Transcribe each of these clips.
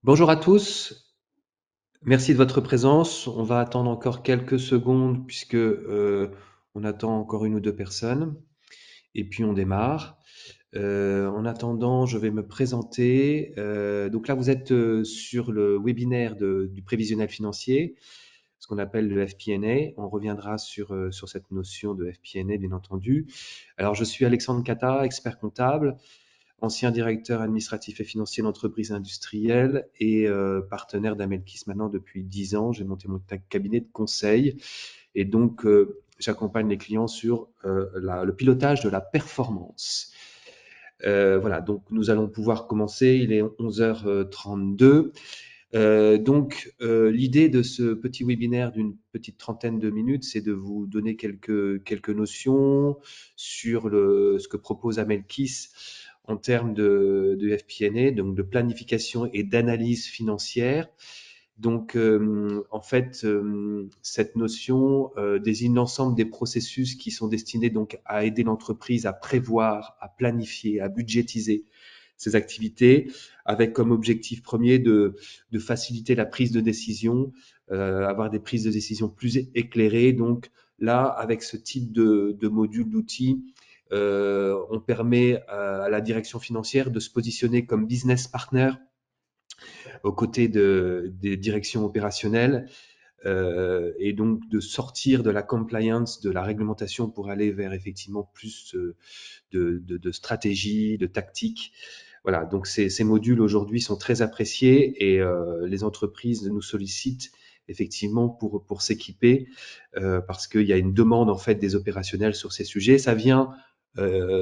Bonjour à tous, merci de votre présence. On va attendre encore quelques secondes puisque on attend encore une ou deux personnes et puis on démarre. En attendant, je vais me présenter. Donc là, vous êtes sur le webinaire du prévisionnel financier, ce qu'on appelle le FP&A. On reviendra sur cette notion de FP&A, bien entendu. Alors, je suis Alexandre Cata, expert comptable, ancien directeur administratif et financier d'entreprise industrielle et partenaire d'Amelkis maintenant depuis 10 ans. J'ai monté mon cabinet de conseil et donc j'accompagne les clients sur le pilotage de la performance. Voilà, donc nous allons pouvoir commencer. Il est 11h32. L'idée de ce petit webinaire d'une petite trentaine de minutes, c'est de vous donner quelques notions sur ce que propose Amelkis en termes de FP&A, donc de planification et d'analyse financière. Donc, en fait, cette notion désigne l'ensemble des processus qui sont destinés donc à aider l'entreprise à prévoir, à planifier, à budgétiser ses activités, avec comme objectif premier de faciliter la prise de décision, avoir des prises de décision plus éclairées. Donc là, avec ce type de module d'outils, on permet à la direction financière de se positionner comme business partner aux côtés des directions opérationnelles et donc de sortir de la compliance, de la réglementation pour aller vers effectivement plus de stratégie, de tactique. Voilà, donc ces modules aujourd'hui sont très appréciés et les entreprises nous sollicitent effectivement pour s'équiper parce qu'il y a une demande en fait des opérationnels sur ces sujets. Ça vient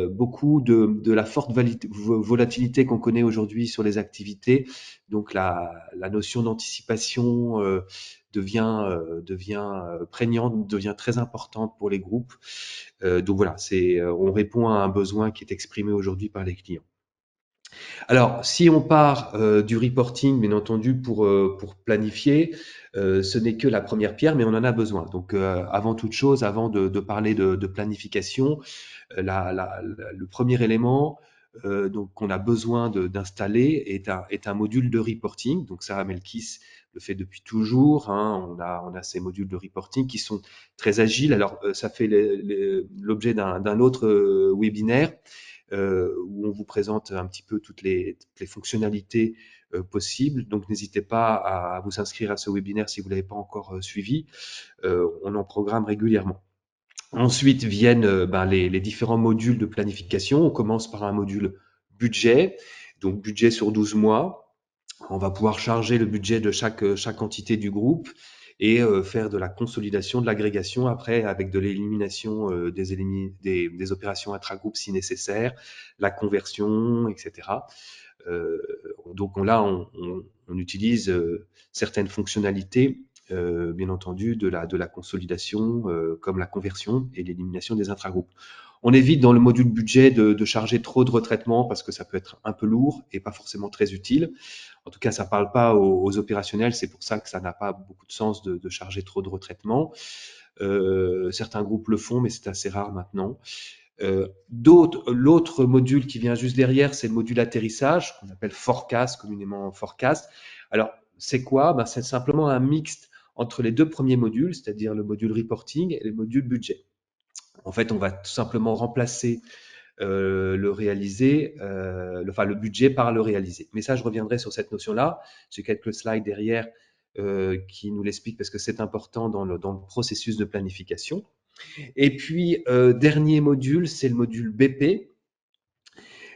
beaucoup de la forte volatilité qu'on connaît aujourd'hui sur les activités. Donc la notion d'anticipation devient prégnante, devient très importante pour les groupes. Donc voilà, on répond à un besoin qui est exprimé aujourd'hui par les clients. Alors, si on part du reporting, bien entendu, pour planifier, ce n'est que la première pierre, mais on en a besoin. Donc, avant toute chose, avant de parler de planification, le premier élément donc qu'on a besoin d'installer est un module de reporting. Donc ça, Melkis le fait depuis toujours. Hein. On a ces modules de reporting qui sont très agiles. Alors, ça fait l'objet d'un autre webinaire où on vous présente un petit peu toutes les fonctionnalités possibles. Donc, n'hésitez pas à vous inscrire à ce webinaire si vous ne l'avez pas encore suivi. On en programme régulièrement. Ensuite viennent les différents modules de planification. On commence par un module budget, donc budget sur 12 mois. On va pouvoir charger le budget de chaque entité du groupe et faire de la consolidation, de l'agrégation après avec de l'élimination des opérations intragroupes si nécessaire, la conversion, etc. Donc on utilise certaines fonctionnalités bien entendu de la consolidation comme la conversion et l'élimination des intragroupes. On évite dans le module budget de charger trop de retraitements parce que ça peut être un peu lourd et pas forcément très utile. En tout cas, ça ne parle pas aux opérationnels, c'est pour ça que ça n'a pas beaucoup de sens de charger trop de retraitements. Certains groupes le font, mais c'est assez rare maintenant. L'autre module qui vient juste derrière, c'est le module atterrissage, qu'on appelle forecast, communément forecast. Alors, c'est quoi? C'est simplement un mixte entre les deux premiers modules, c'est-à-dire le module reporting et le module budget. En fait, on va tout simplement remplacer le budget par le réalisé. Mais ça, je reviendrai sur cette notion-là. J'ai quelques slides derrière qui nous l'expliquent parce que c'est important dans le processus de planification. Et puis, dernier module, c'est le module BP.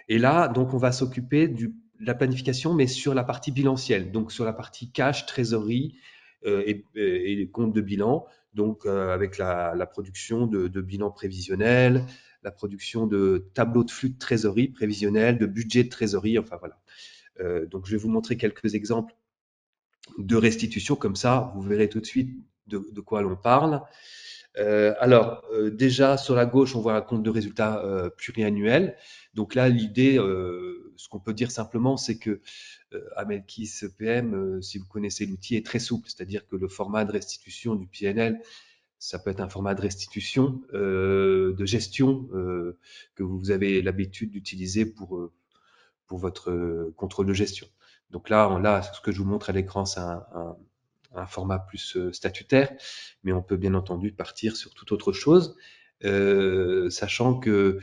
Et là, donc, on va s'occuper de la planification, mais sur la partie bilancielle, donc sur la partie cash, trésorerie et compte de bilan, donc avec la production de bilans prévisionnels, la production de tableaux de flux de trésorerie prévisionnels, de budget de trésorerie, enfin voilà. Donc, je vais vous montrer quelques exemples de restitution, comme ça, vous verrez tout de suite de quoi l'on parle. Déjà sur la gauche, on voit un compte de résultats pluriannuel. Donc là, l'idée, ce qu'on peut dire simplement, c'est que Amelkis PM, si vous connaissez l'outil, est très souple. C'est-à-dire que le format de restitution du PNL, ça peut être un format de restitution, de gestion que vous avez l'habitude d'utiliser pour votre contrôle de gestion. Donc là, ce que je vous montre à l'écran, c'est un format plus statutaire, mais on peut bien entendu partir sur toute autre chose, sachant que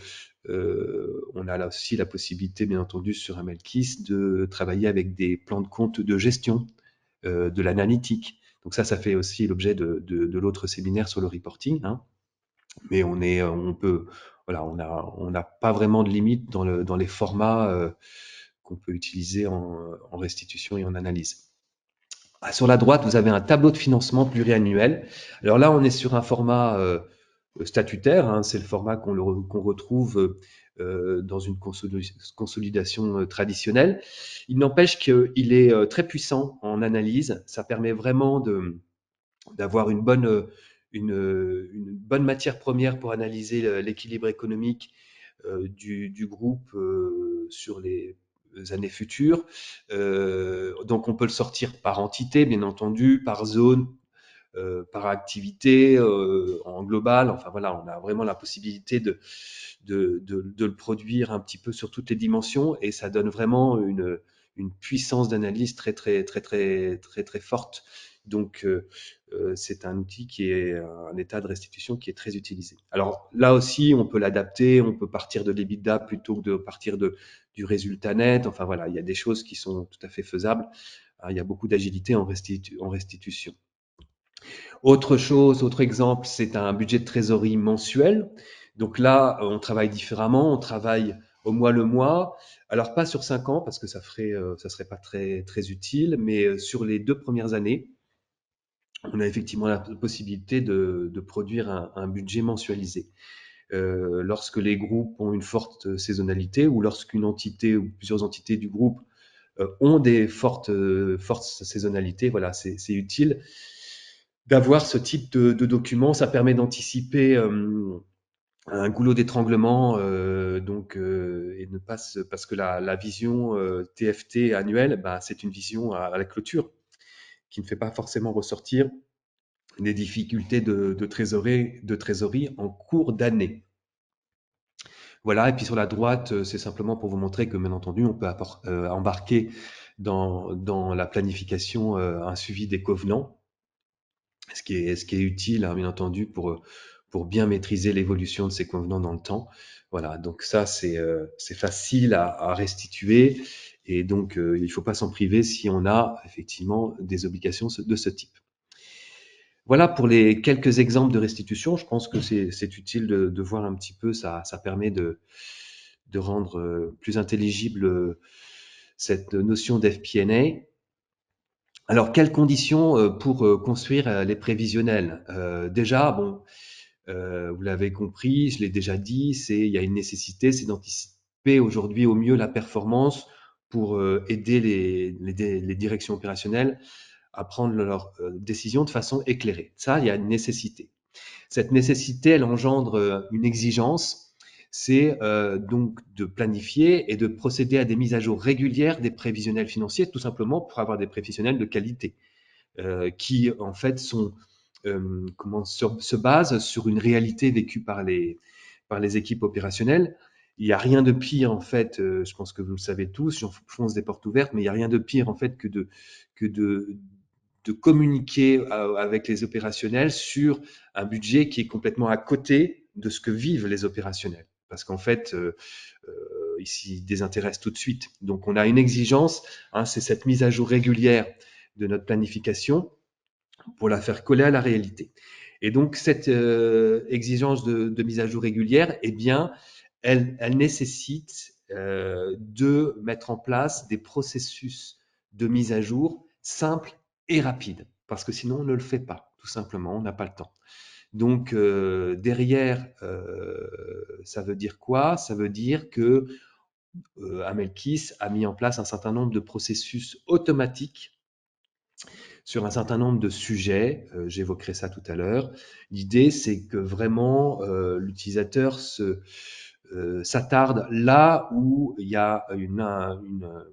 on a là aussi la possibilité, bien entendu, sur Amelkis, de travailler avec des plans de compte de gestion, de l'analytique. Donc ça fait aussi l'objet de l'autre séminaire sur le reporting, hein. Mais on peut, voilà, on n'a pas vraiment de limite dans les formats qu'on peut utiliser en restitution et en analyse. Sur la droite, vous avez un tableau de financement pluriannuel. Alors là, on est sur un format statutaire, hein, c'est le format qu'on retrouve dans une consolidation traditionnelle. Il n'empêche qu'il est très puissant en analyse. Ça permet vraiment d'avoir une bonne matière première pour analyser l'équilibre économique du groupe sur les années futures. Donc on peut le sortir par entité, bien entendu, par zone, par activité, en global. Enfin voilà, on a vraiment la possibilité de le produire un petit peu sur toutes les dimensions et ça donne vraiment une puissance d'analyse très forte. Donc c'est un outil qui est un état de restitution qui est très utilisé. Alors là aussi, on peut l'adapter, on peut partir de l'EBITDA plutôt que de partir du résultat net. Enfin voilà, il y a des choses qui sont tout à fait faisables. Il y a beaucoup d'agilité en restitution. Autre exemple, c'est un budget de trésorerie mensuel. Donc là, on travaille différemment, on travaille au mois le mois. Alors pas sur 5 ans parce que ça serait pas très utile, mais sur les 2 premières années, on a effectivement la possibilité de produire un budget mensualisé. Lorsque les groupes ont une forte saisonnalité ou lorsqu'une entité ou plusieurs entités du groupe ont des fortes saisonnalités, voilà, c'est utile d'avoir ce type de document. Ça permet d'anticiper un goulot d'étranglement, et ne pas parce que la vision TFT annuelle, bah, c'est une vision à la clôture qui ne fait pas forcément ressortir des difficultés de trésorerie en cours d'année. Voilà, et puis sur la droite, c'est simplement pour vous montrer que, bien entendu, on peut embarquer dans la planification un suivi des covenants, ce qui est utile, hein, bien entendu, pour bien maîtriser l'évolution de ces convenants dans le temps. Voilà, donc ça, c'est facile à restituer, et donc il ne faut pas s'en priver si on a effectivement des obligations de ce type. Voilà pour les quelques exemples de restitution. Je pense que c'est utile de voir un petit peu, ça permet de rendre plus intelligible cette notion d'FP&A. Alors, quelles conditions pour construire les prévisionnels? Déjà, bon, vous l'avez compris, je l'ai déjà dit, il y a une nécessité, c'est d'anticiper aujourd'hui au mieux la performance pour aider les directions opérationnelles à prendre leurs décisions de façon éclairée. Ça, il y a une nécessité. Cette nécessité, elle engendre une exigence, c'est donc de planifier et de procéder à des mises à jour régulières des prévisionnels financiers, tout simplement pour avoir des prévisionnels de qualité, qui en fait se basent sur une réalité vécue par les équipes opérationnelles. Il n'y a rien de pire en fait, je pense que vous le savez tous, j'enfonce des portes ouvertes, mais il n'y a rien de pire en fait que de communiquer avec les opérationnels sur un budget qui est complètement à côté de ce que vivent les opérationnels. Parce qu'en fait, ils s'y désintéressent tout de suite. Donc on a une exigence, hein, c'est cette mise à jour régulière de notre planification pour la faire coller à la réalité. Et donc cette exigence de mise à jour régulière, eh bien, elle nécessite de mettre en place des processus de mise à jour simples et rapides, parce que sinon on ne le fait pas, tout simplement, on n'a pas le temps. Donc derrière, ça veut dire quoi? Ça veut dire que Amelkis a mis en place un certain nombre de processus automatiques sur un certain nombre de sujets. J'évoquerai ça tout à l'heure. L'idée, c'est que vraiment l'utilisateur s'attarde là où il y a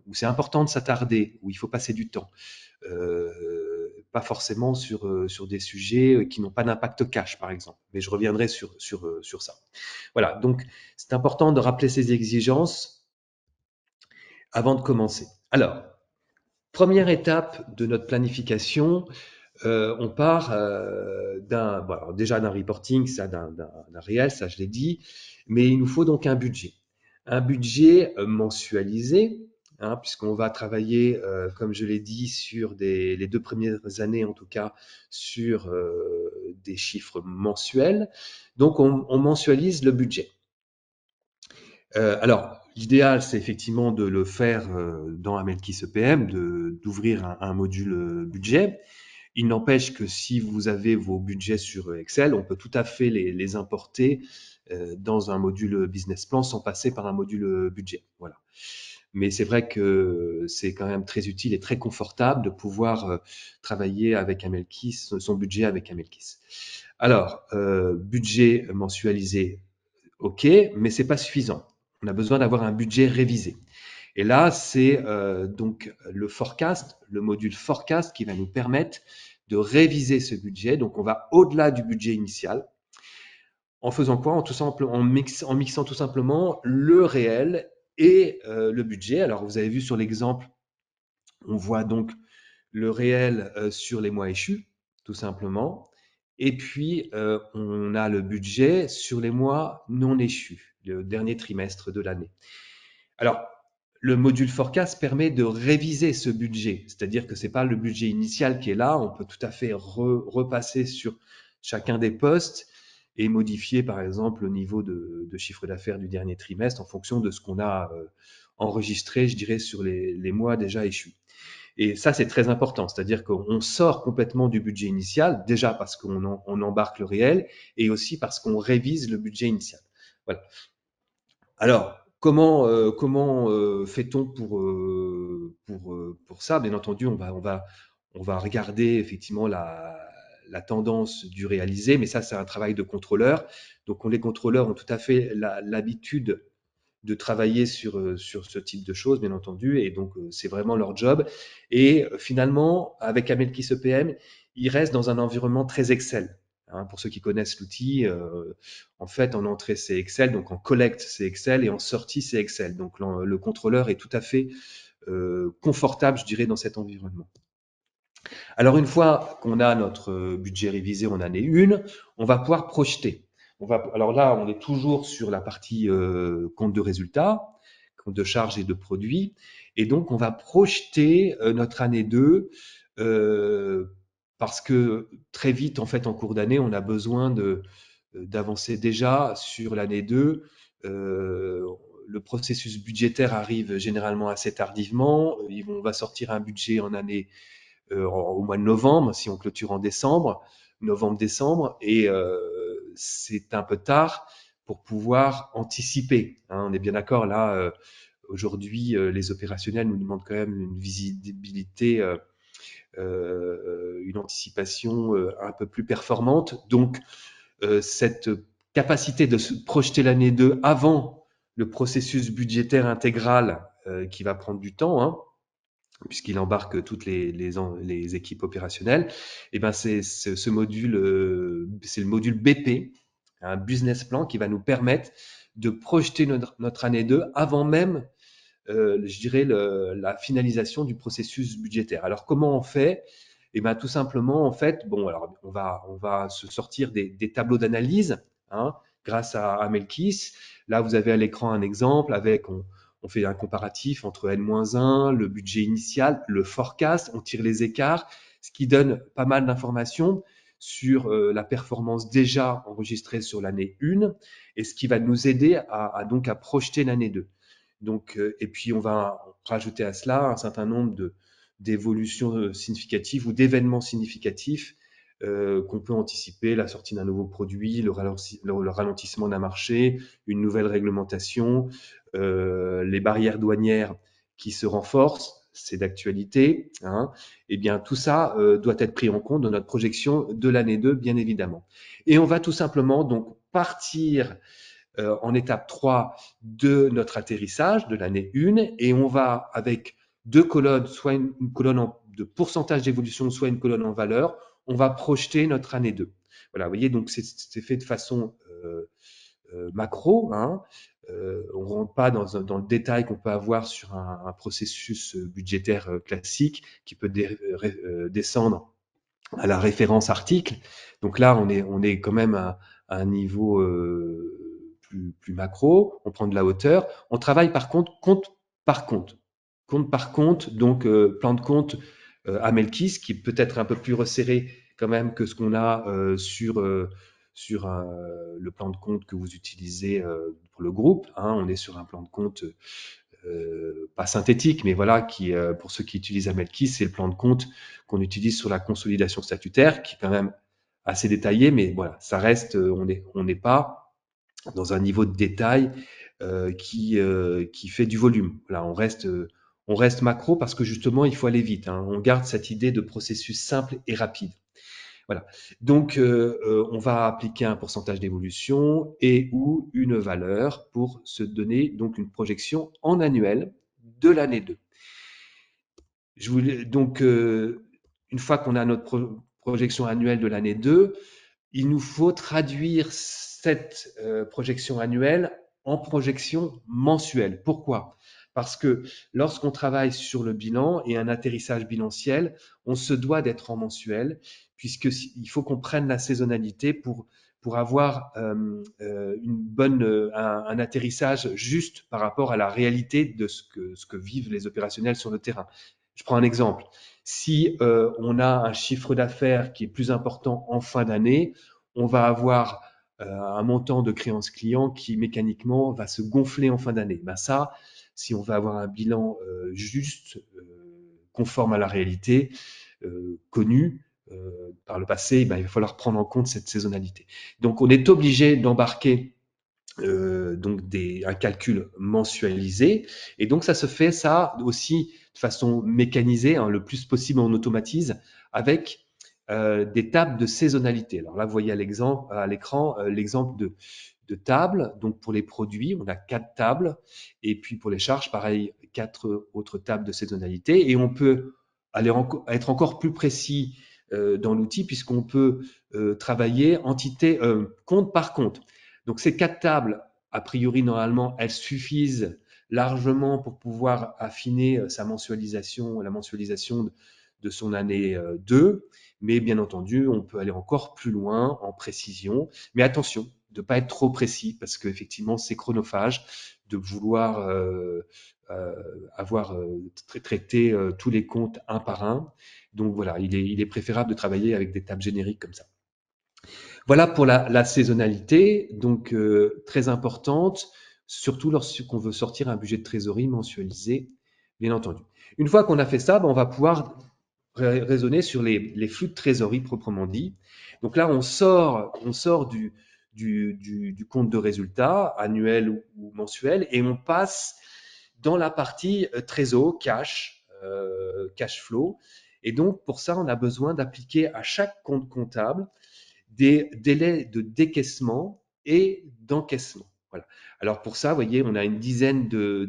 où c'est important de s'attarder, où il faut passer du temps. Pas forcément sur des sujets qui n'ont pas d'impact cash, par exemple. Mais je reviendrai sur ça. Voilà, donc c'est important de rappeler ces exigences avant de commencer. Alors, Première étape de notre planification, on part déjà d'un reporting, ça, d'un réel, ça je l'ai dit, mais il nous faut donc un budget. Un budget mensualisé, hein, puisqu'on va travailler, comme je l'ai dit, sur les 2 premières années en tout cas, sur des chiffres mensuels. Donc on mensualise le budget. Alors, l'idéal, c'est effectivement de le faire dans un Melkis EPM, d'ouvrir un module budget. Il n'empêche que si vous avez vos budgets sur Excel, on peut tout à fait les importer dans un module business plan sans passer par un module budget. Voilà. Mais c'est vrai que c'est quand même très utile et très confortable de pouvoir travailler avec un Melkis, son budget avec un Melkis. Alors, budget mensualisé, ok, mais c'est pas suffisant. On a besoin d'avoir un budget révisé. Et là, c'est donc le forecast, le module forecast qui va nous permettre de réviser ce budget. Donc, on va au-delà du budget initial. En faisant quoi? En mixant tout simplement le réel et le budget. Alors, vous avez vu sur l'exemple, on voit donc le réel sur les mois échus, tout simplement. Et puis, on a le budget sur les mois non échus, le dernier trimestre de l'année. Alors, le module forecast permet de réviser ce budget, c'est-à-dire que c'est pas le budget initial qui est là, on peut tout à fait repasser sur chacun des postes et modifier par exemple le niveau de chiffre d'affaires du dernier trimestre en fonction de ce qu'on a enregistré, je dirais, sur les mois déjà échus. Et ça, c'est très important, c'est-à-dire qu'on sort complètement du budget initial, déjà parce on embarque le réel et aussi parce qu'on révise le budget initial. Voilà. Alors, comment fait-on pour ça? Bien entendu, on va regarder effectivement la tendance du réalisé, mais ça, c'est un travail de contrôleur. Donc, les contrôleurs ont tout à fait l'habitude de travailler sur ce type de choses, bien entendu, et donc c'est vraiment leur job. Et finalement, avec Amelkis EPM, ils restent dans un environnement très Excel. Hein, pour ceux qui connaissent l'outil, en fait, en entrée c'est Excel, donc en collecte c'est Excel et en sortie c'est Excel. Donc le contrôleur est tout à fait confortable, je dirais, dans cet environnement. Alors une fois qu'on a notre budget révisé en année 1, on va pouvoir projeter. Alors là, on est toujours sur la partie compte de résultats, compte de charges et de produits. Et donc, on va projeter notre année 2 parce que très vite, en fait, en cours d'année, on a besoin d'avancer déjà sur l'année 2. Le processus budgétaire arrive généralement assez tardivement. On va sortir un budget en année au mois de novembre, si on clôture en décembre, novembre-décembre, et c'est un peu tard pour pouvoir anticiper. Hein, on est bien d'accord, là, aujourd'hui, les opérationnels nous demandent quand même une visibilité, une anticipation un peu plus performante. Donc, cette capacité de se projeter l'année 2 avant le processus budgétaire intégral qui va prendre du temps, hein, puisqu'il embarque toutes les équipes opérationnelles, et ben c'est ce module, c'est le module BP, un business plan qui va nous permettre de projeter notre année 2 avant même, je dirais, la finalisation du processus budgétaire. Alors comment on fait? Et ben tout simplement, en fait, bon, alors on va se sortir des tableaux d'analyse, hein, grâce à Melkis. Là, vous avez à l'écran un exemple avec on fait un comparatif entre N-1, le budget initial, le forecast, on tire les écarts, ce qui donne pas mal d'informations sur la performance déjà enregistrée sur l'année 1 et ce qui va nous aider donc à projeter l'année 2. Donc, et puis on va rajouter à cela un certain nombre d'évolutions significatives ou d'événements significatifs qu'on peut anticiper, la sortie d'un nouveau produit, le ralentissement d'un marché, une nouvelle réglementation, les barrières douanières qui se renforcent, c'est d'actualité. Hein. Eh bien, tout ça doit être pris en compte dans notre projection de l'année 2, bien évidemment. Et on va tout simplement donc partir en étape 3 de notre atterrissage de l'année 1 et on va avec 2 colonnes, soit une colonne de pourcentage d'évolution, soit une colonne en valeur, on va projeter notre année 2. Voilà, vous voyez, donc c'est fait de façon macro, hein. On rentre pas dans le détail qu'on peut avoir sur un processus budgétaire classique qui peut descendre à la référence article. Donc là, on est quand même à un niveau plus macro. On prend de la hauteur. On travaille par contre compte par compte. Compte par compte, donc plan de compte à Melkis, qui est peut-être un peu plus resserré quand même que ce qu'on a sur le plan de compte que vous utilisez pour le groupe, hein. On est sur un plan de compte pas synthétique, mais voilà, qui, pour ceux qui utilisent Amelkis, c'est le plan de compte qu'on utilise sur la consolidation statutaire, qui est quand même assez détaillé, mais voilà, ça reste, on n'est pas dans un niveau de détail qui fait du volume. Voilà, on reste macro parce que justement, il faut aller vite, hein. On garde cette idée de processus simple et rapide. Voilà. Donc, on va appliquer un pourcentage d'évolution et ou une valeur pour se donner donc une projection en annuel de l'année 2. Donc, une fois qu'on a notre projection annuelle de l'année 2, il nous faut traduire cette projection annuelle en projection mensuelle. Pourquoi? Parce que lorsqu'on travaille sur le bilan et un atterrissage bilanciel, on se doit d'être en mensuel, puisqu'il faut qu'on prenne la saisonnalité pour avoir un atterrissage juste par rapport à la réalité de ce que vivent les opérationnels sur le terrain. Je prends un exemple. Si on a un chiffre d'affaires qui est plus important en fin d'année, on va avoir un montant de créances clients qui mécaniquement va se gonfler en fin d'année. Ben ça, si on veut avoir un bilan juste, conforme à la réalité, connue par le passé, ben, il va falloir prendre en compte cette saisonnalité. Donc on est obligé d'embarquer donc un calcul mensualisé. Et donc ça se fait ça aussi de façon mécanisée, hein, le plus possible on automatise avec des tables de saisonnalité. Alors là, vous voyez à l'écran l'exemple de tables. Donc pour les produits, on a 4 tables. Et puis pour les charges, pareil, 4 autres tables de saisonnalité. Et on peut être encore plus précis dans l'outil puisqu'on peut travailler compte par compte. Donc ces 4 tables, a priori, normalement, elles suffisent largement pour pouvoir affiner sa mensualisation, la mensualisation de son année 2. Mais bien entendu, on peut aller encore plus loin en précision. Mais attention, de ne pas être trop précis, parce qu'effectivement, c'est chronophage de vouloir avoir traité tous les comptes un par un. Donc voilà, il est préférable de travailler avec des tables génériques comme ça. Voilà pour la saisonnalité, donc très importante, surtout lorsqu'on veut sortir un budget de trésorerie mensualisé, bien entendu. Une fois qu'on a fait ça, ben, on va pouvoir raisonner sur les flux de trésorerie proprement dit. Donc là, on sort du compte de résultat annuel ou mensuel et on passe dans la partie trésor, cash flow. Et donc, pour ça, on a besoin d'appliquer à chaque compte comptable des délais de décaissement et d'encaissement. Voilà. Alors pour ça, vous voyez, on a une dizaine de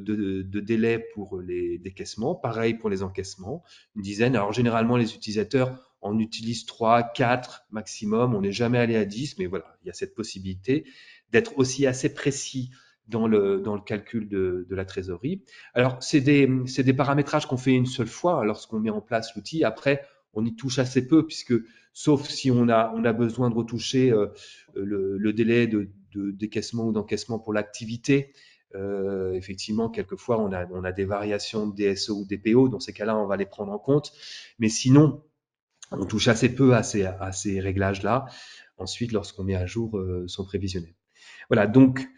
délais pour les décaissements, pareil pour les encaissements, une dizaine. Alors généralement, les utilisateurs en utilisent 3, 4 maximum, on n'est jamais allé à 10, mais voilà, il y a cette possibilité d'être aussi assez précis dans le calcul de la trésorerie. Alors, c'est des paramétrages qu'on fait une seule fois lorsqu'on met en place l'outil. Après, on y touche assez peu puisque sauf si on a besoin de retoucher le délai de décaissement ou d'encaissement pour l'activité. Effectivement, quelquefois, on a des variations de DSO ou DPO. Dans ces cas-là, on va les prendre en compte. Mais sinon, on touche assez peu à ces réglages-là. Ensuite, lorsqu'on met à jour son prévisionnel. Voilà, donc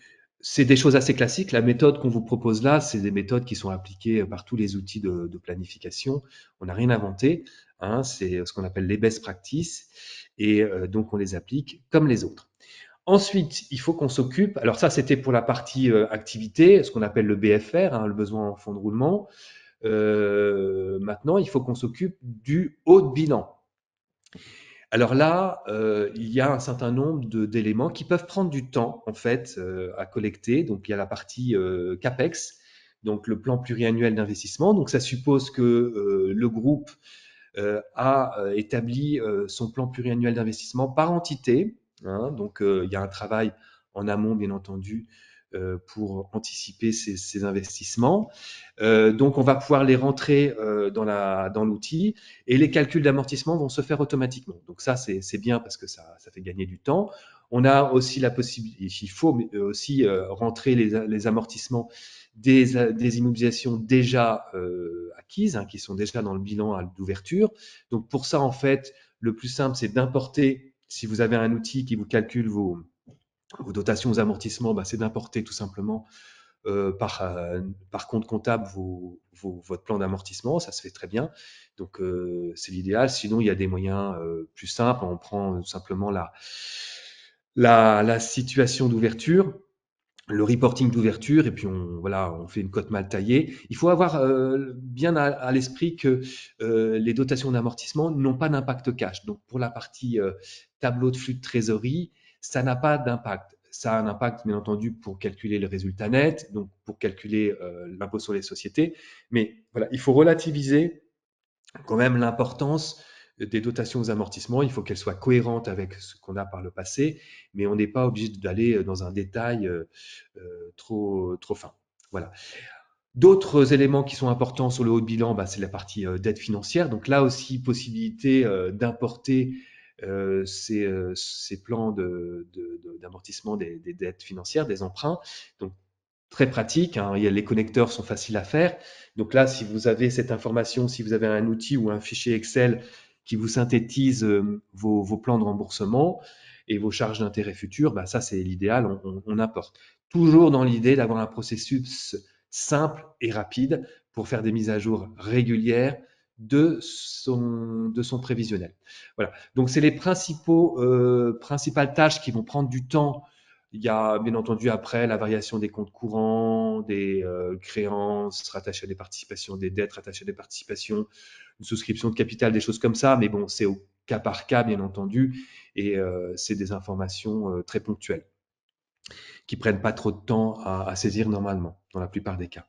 c'est des choses assez classiques. La méthode qu'on vous propose là, c'est des méthodes qui sont appliquées par tous les outils de planification. On n'a rien inventé, hein, c'est ce qu'on appelle les best practices, et donc on les applique comme les autres. Ensuite, il faut qu'on s'occupe, alors ça c'était pour la partie activité, ce qu'on appelle le BFR, hein, le besoin en fonds de roulement. Maintenant, il faut qu'on s'occupe du haut de bilan. Alors là, il y a un certain nombre d'éléments qui peuvent prendre du temps en fait à collecter. Donc il y a la partie CAPEX, donc le plan pluriannuel d'investissement. Donc ça suppose que le groupe a établi son plan pluriannuel d'investissement par entité, hein. Donc il y a un travail en amont, bien entendu, pour anticiper ces investissements. Donc, on va pouvoir les rentrer dans l'outil et les calculs d'amortissement vont se faire automatiquement. Donc ça, c'est bien parce que ça fait gagner du temps. On a aussi la possibilité, il faut aussi rentrer les amortissements des immobilisations déjà acquises, qui sont déjà dans le bilan d'ouverture. Donc pour ça, en fait, le plus simple, c'est d'importer, si vous avez un outil qui vous calcule vos dotations aux amortissements, c'est d'importer tout simplement par compte comptable votre plan d'amortissement, ça se fait très bien. Donc c'est l'idéal. Sinon, il y a des moyens plus simples. On prend tout simplement la situation d'ouverture, le reporting d'ouverture, et puis on fait une cote mal taillée. Il faut avoir bien à l'esprit que les dotations d'amortissement n'ont pas d'impact cash. Donc pour la partie tableau de flux de trésorerie, ça n'a pas d'impact. Ça a un impact, bien entendu, pour calculer le résultat net, donc pour calculer l'impôt sur les sociétés. Mais voilà, il faut relativiser quand même l'importance des dotations aux amortissements. Il faut qu'elles soient cohérentes avec ce qu'on a par le passé, mais on n'est pas obligé d'aller dans un détail trop fin. Voilà. D'autres éléments qui sont importants sur le haut de bilan, c'est la partie dette financière. Donc là aussi, possibilité d'importer ces plans d'amortissement des dettes financières, des emprunts. Donc très pratique, les connecteurs sont faciles à faire. Donc là, si vous avez cette information, si vous avez un outil ou un fichier Excel qui vous synthétise vos plans de remboursement et vos charges d'intérêt futures, ça c'est l'idéal, on importe. Toujours dans l'idée d'avoir un processus simple et rapide pour faire des mises à jour régulières de son prévisionnel. Voilà. Donc c'est les principales tâches qui vont prendre du temps. Il y a bien entendu après la variation des comptes courants, des créances rattachées à des participations, des dettes rattachées à des participations, une souscription de capital, des choses comme ça. Mais bon, c'est au cas par cas, bien entendu, et c'est des informations très ponctuelles qui prennent pas trop de temps à saisir normalement, dans la plupart des cas.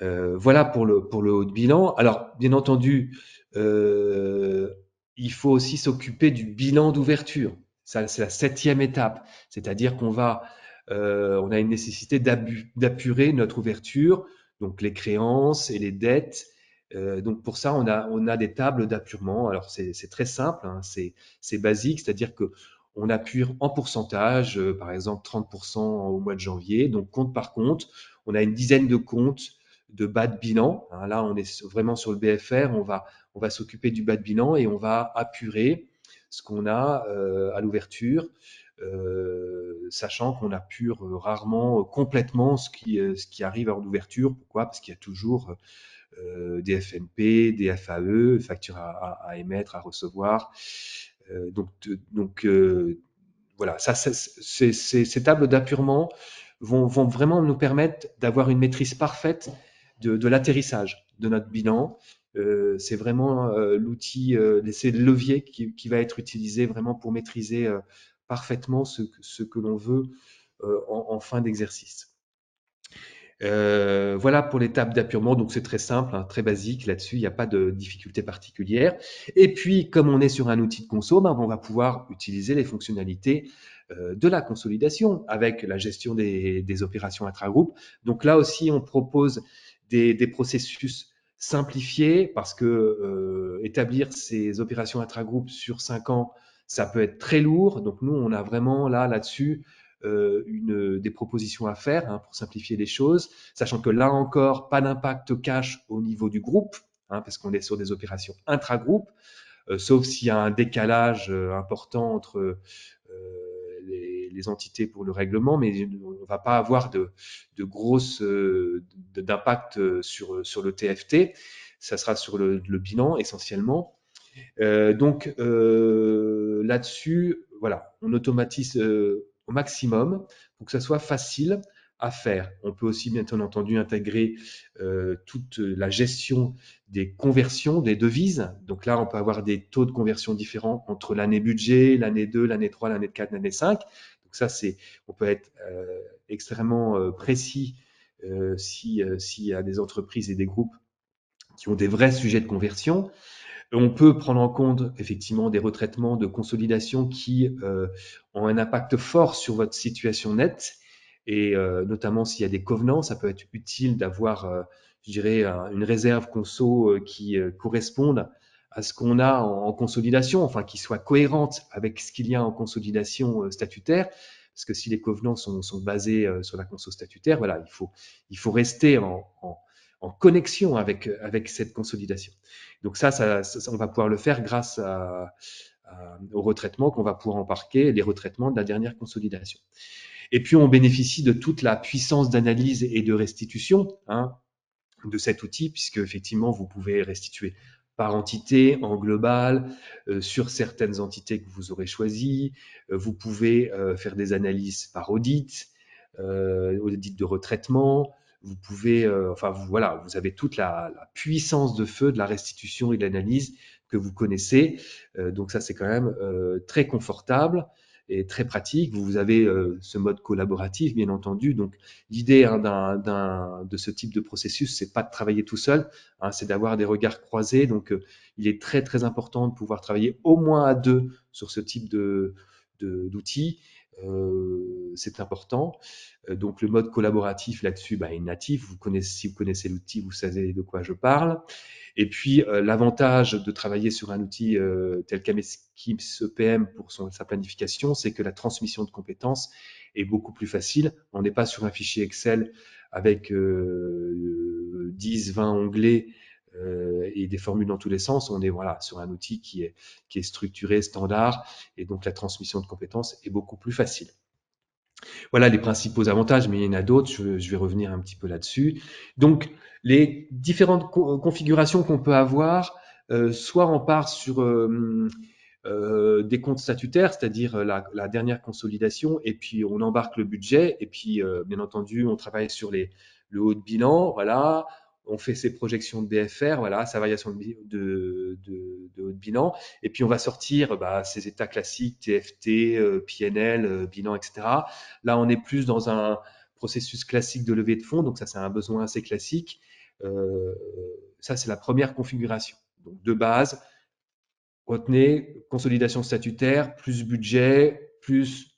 Voilà pour le haut de bilan. Alors, bien entendu, il faut aussi s'occuper du bilan d'ouverture. Ça, c'est la 7e étape. C'est-à-dire on a une nécessité d'apurer notre ouverture, donc les créances et les dettes. Donc pour ça, on a des tables d'apurement. Alors c'est très simple, c'est basique, c'est-à-dire que on appure en pourcentage, par exemple 30% au mois de janvier, donc compte par compte. On a une dizaine de comptes de bas de bilan. Là, on est vraiment sur le BFR. On va s'occuper du bas de bilan et on va apurer ce qu'on a à l'ouverture, sachant qu'on appure rarement complètement ce qui arrive en ouverture. Pourquoi? Parce qu'il y a toujours des FNP, des FAE, factures à émettre, à recevoir. Voilà, ces tables d'appurement vont vraiment nous permettre d'avoir une maîtrise parfaite de l'atterrissage de notre bilan. C'est vraiment l'outil, c'est le levier qui va être utilisé vraiment pour maîtriser parfaitement ce que l'on veut en fin d'exercice. Voilà pour l'étape d'appurement, donc c'est très simple, très basique là-dessus, il n'y a pas de difficulté particulière. Et puis, comme on est sur un outil de conso, on va pouvoir utiliser les fonctionnalités de la consolidation avec la gestion des opérations intra-groupe. Donc là aussi, on propose des processus simplifiés parce que établir ces opérations intra-groupe sur 5 ans, ça peut être très lourd. Donc nous, on a vraiment là-dessus des propositions à faire pour simplifier les choses, sachant que là encore, pas d'impact cash au niveau du groupe, parce qu'on est sur des opérations intra-groupe, sauf s'il y a un décalage important entre les entités pour le règlement, mais on ne va pas avoir de grosses d'impact sur le TFT. Ça sera sur le bilan essentiellement. Donc là-dessus, voilà, on automatise au maximum pour que ça soit facile à faire. On peut aussi bien entendu intégrer toute la gestion des conversions, des devises. Donc là, on peut avoir des taux de conversion différents entre l'année budget, l'année 2, l'année 3, l'année 4, l'année 5. Donc ça, on peut être extrêmement précis s'il y a des entreprises et des groupes qui ont des vrais sujets de conversion. On peut prendre en compte effectivement des retraitements de consolidation qui ont un impact fort sur votre situation nette et notamment s'il y a des covenants, ça peut être utile d'avoir, je dirais, une réserve conso qui corresponde à ce qu'on a en consolidation, enfin qui soit cohérente avec ce qu'il y a en consolidation statutaire. Parce que si les covenants sont basés sur la conso statutaire, voilà, il faut rester en connexion avec cette consolidation. Donc on va pouvoir le faire grâce au retraitement qu'on va pouvoir embarquer, les retraitements de la dernière consolidation. Et puis, on bénéficie de toute la puissance d'analyse et de restitution de cet outil, puisque effectivement, vous pouvez restituer par entité, en global, sur certaines entités que vous aurez choisies. Vous pouvez faire des analyses par audit, audit de retraitement. Vous pouvez, voilà, vous avez toute la puissance de feu de la restitution et de l'analyse que vous connaissez. Donc ça, c'est quand même très confortable et très pratique. Vous avez ce mode collaboratif, bien entendu. Donc l'idée de ce type de processus, c'est pas de travailler tout seul, c'est d'avoir des regards croisés. Donc il est très très important de pouvoir travailler au moins à deux sur ce type d'outils. C'est important. Donc le mode collaboratif là-dessus est natif. Si vous connaissez l'outil, vous savez de quoi je parle. Et puis l'avantage de travailler sur un outil tel qu'Ameskips EPM pour sa planification, c'est que la transmission de compétences est beaucoup plus facile. On n'est pas sur un fichier Excel avec 10, 20 onglets et des formules dans tous les sens. On est voilà sur un outil qui est structuré, standard, et donc la transmission de compétences est beaucoup plus facile. Voilà les principaux avantages, mais il y en a d'autres, je vais revenir un petit peu là-dessus. Donc, les différentes configurations qu'on peut avoir, soit on part sur des comptes statutaires, c'est-à-dire la dernière consolidation, et puis on embarque le budget, et puis bien entendu on travaille sur le haut de bilan, voilà, on fait ses projections de BFR, voilà, sa variation de haut de bilan, et puis on va sortir ces états classiques, TFT, PNL, bilan, etc. Là on est plus dans un processus classique de levée de fonds, donc ça c'est un besoin assez classique. Ça c'est la première configuration. Donc de base, retenez consolidation statutaire, plus budget, plus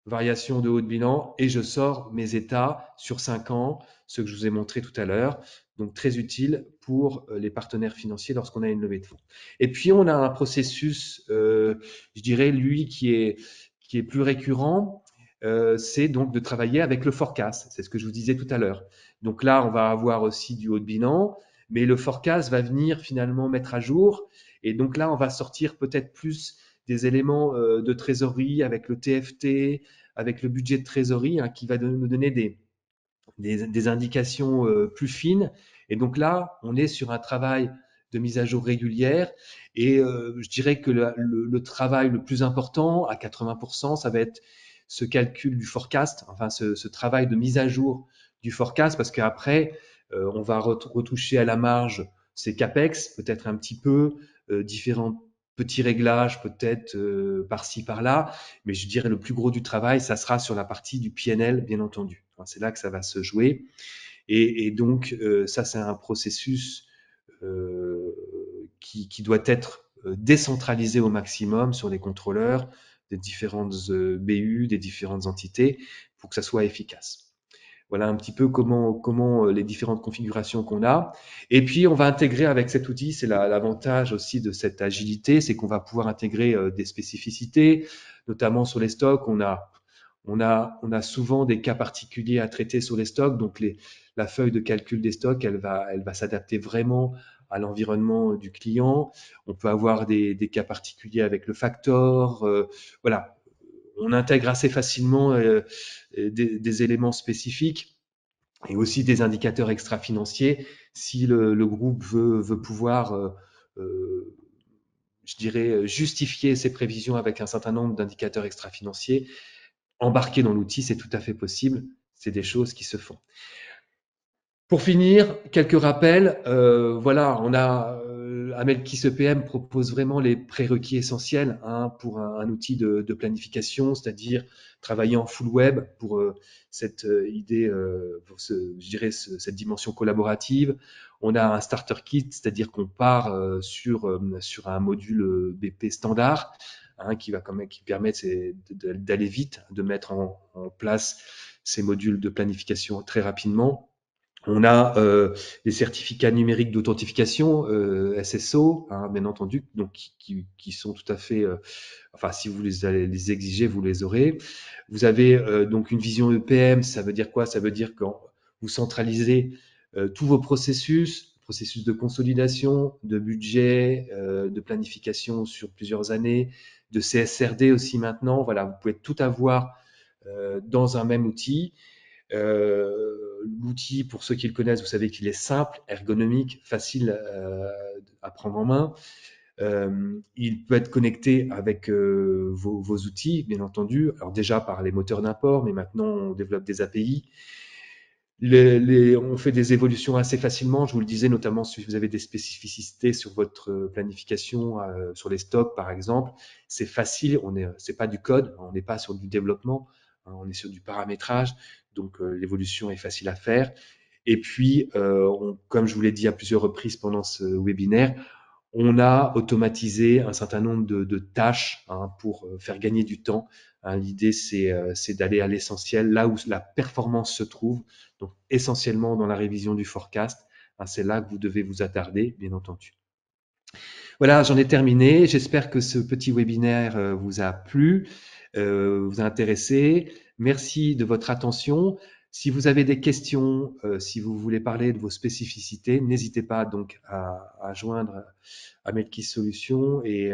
variation de haut de bilan, et je sors mes états sur 5 ans, ce que je vous ai montré tout à l'heure. Donc très utile pour les partenaires financiers lorsqu'on a une levée de fonds. Et puis on a un processus, je dirais lui qui est plus récurrent, c'est donc de travailler avec le forecast. C'est ce que je vous disais tout à l'heure. Donc là, on va avoir aussi du haut de bilan, mais le forecast va venir finalement mettre à jour. Et donc là, on va sortir peut-être plus des éléments de trésorerie avec le TFT, avec le budget de trésorerie, qui va nous donner des indications plus fines. Et donc là, on est sur un travail de mise à jour régulière. Et je dirais que le travail le plus important, à 80%, ça va être ce calcul du forecast, enfin ce travail de mise à jour du forecast, parce qu'après, on va retoucher à la marge ces CAPEX, peut-être un petit peu, différents petits réglages, peut-être par-ci, par-là, mais je dirais le plus gros du travail, ça sera sur la partie du PNL, bien entendu. Enfin, c'est là que ça va se jouer. Et donc, ça, c'est un processus qui doit être décentralisé au maximum sur les contrôleurs des différentes BU, des différentes entités, pour que ça soit efficace. Voilà un petit peu comment les différentes configurations qu'on a. Et puis, on va intégrer avec cet outil, c'est l'avantage aussi de cette agilité, c'est qu'on va pouvoir intégrer des spécificités, notamment sur les stocks. On a souvent des cas particuliers à traiter sur les stocks, donc la feuille de calcul des stocks, elle va s'adapter vraiment à l'environnement du client. On peut avoir des cas particuliers avec le factor. Voilà, on intègre assez facilement des éléments spécifiques et aussi des indicateurs extra-financiers si le groupe veut pouvoir, je dirais, justifier ses prévisions avec un certain nombre d'indicateurs extra-financiers. Embarquer dans l'outil, c'est tout à fait possible. C'est des choses qui se font. Pour finir, quelques rappels. Voilà, on a Amelkis EPM propose vraiment les prérequis essentiels hein, pour un outil de planification, c'est-à-dire travailler en full web pour cette idée, pour je dirais cette dimension collaborative. On a un starter kit, c'est-à-dire qu'on part sur un module BP standard hein, qui va quand même qui permet d'aller vite, de mettre en place ces modules de planification très rapidement. On a des certificats numériques d'authentification, SSO, hein, bien entendu, donc qui sont tout à fait, enfin, si vous allez les exiger, vous les aurez. Vous avez donc une vision EPM, ça veut dire quoi? Ça veut dire que vous centralisez tous vos processus de consolidation, de budget, de planification sur plusieurs années, de CSRD aussi maintenant. Voilà, vous pouvez tout avoir dans un même outil. L'outil, pour ceux qui le connaissent, vous savez qu'il est simple, ergonomique, facile à prendre en main. Il peut être connecté avec vos outils, bien entendu. Alors déjà par les moteurs d'import, mais maintenant on développe des API. On fait des évolutions assez facilement. Je vous le disais, notamment si vous avez des spécificités sur votre planification, sur les stocks par exemple, c'est facile. C'est pas du code, on n'est pas sur du développement, hein, on est sur du paramétrage. Donc l'évolution est facile à faire. Et puis, comme je vous l'ai dit à plusieurs reprises pendant ce webinaire, on a automatisé un certain nombre de tâches hein, pour faire gagner du temps. Hein, l'idée, c'est d'aller à l'essentiel, là où la performance se trouve, donc essentiellement dans la révision du forecast. Hein, c'est là que vous devez vous attarder, bien entendu. Voilà, j'en ai terminé. J'espère que ce petit webinaire vous a plu, vous a intéressé. Merci de votre attention. Si vous avez des questions, si vous voulez parler de vos spécificités, n'hésitez pas donc à joindre Amelkis Solutions et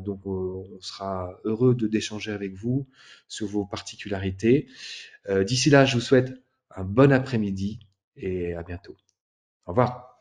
donc on sera heureux d'échanger avec vous sur vos particularités. D'ici là, je vous souhaite un bon après-midi et à bientôt. Au revoir.